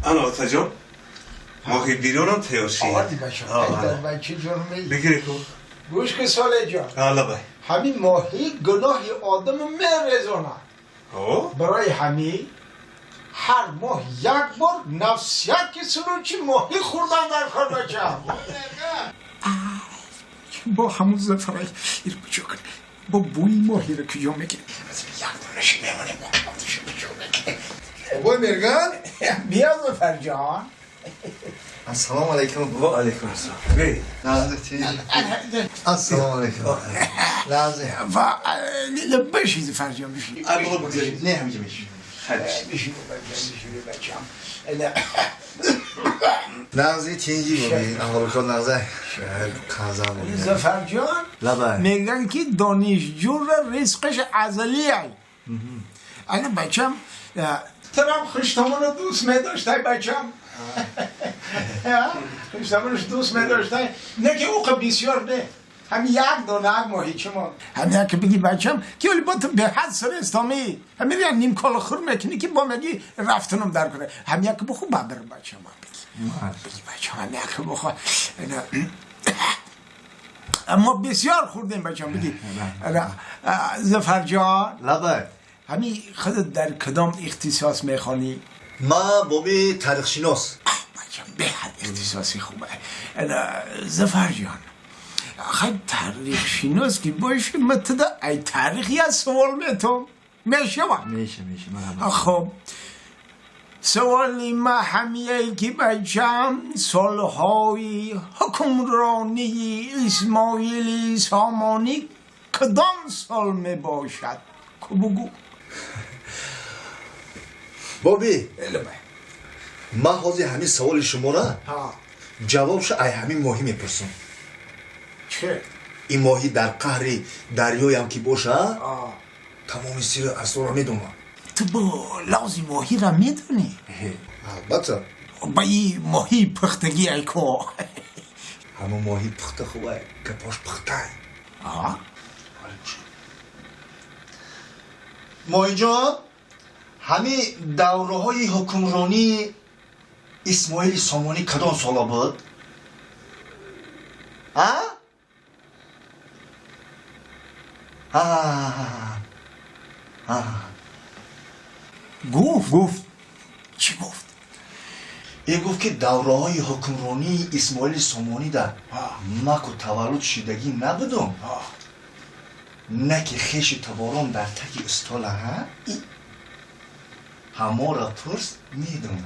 انا تجا ماهی بیرونم تیاشی آوردی بچه در چی جرمی؟ بگیری کن گوش که ساله جان حالا بای همین ماهی گناهی آدم میرزونه برای همین هر ماه یک بار نفسیت سلوچی ماهی خوردن در کار بچم با همون زفرای ایر بچه کن با بوی ماهی رو کجا میگه از یک دانشی میمونه ماهاتشو کجا میگه بای مرگان بیا زفر جان السلام علیکم و علیکم السلام بی لحظه تیجی السلام علیکم لحظه بشی زفر جان بشی ای بقول بگذاریم نه همینجا میشی بشی بچم لحظه تیجی بودی اما بکن لحظه کازم بودی زفر جان لبای میگن که دانشجو را رزقش ازلی ای انا بچم ترم خشتمون رو دوست میداشته بچم خشتمونش دوست میداشته نه که اوق بسیار نه هم یک دونه ماهی چما هم که بگی بچم که ولی با تو به حد سر استامی هم میری نیم کالا خور میکنی که با مگی رفتنم در کنه هم یک بخو ببر بچم بگی بچم هم یک بخو اما بسیار خوردیم بچم بگی زفر جان لبای همین خودت در کدام اختصاص میخوانی؟ ما بابی تاریخ شناس بچم به حد اختصاصی خوبه زفر جان خیلی تاریخ شناس که باشی متدا ای تاریخی از سوال میتون میشه میشه خب سوالی ما همیه که بچم سالهای حکمرانی اسماعیلی سامانی کدام سال می باشد که بگو بابی ما حاضی همین سوال شما را جوابش ای همین ماهی میپرسم چه؟ این ماهی در قهر دریای هم که باشه تمام سیر اسرار میدونم تو با لازی ماهی را میدونی؟ البته با این ماهی پختگی ای که همون ماهی پخته خوبه که پاش پخته ماهی جان همین دوره های حکمرانی اسماعیل سامانی کدام سالا بود؟ گفت چی گفت؟ این گفت که دوره های حکمرانی اسماعیل سامانی در مکو تولد شدگی نبودم نه که خیش تبارم در تک استاله همه را پرس میدونم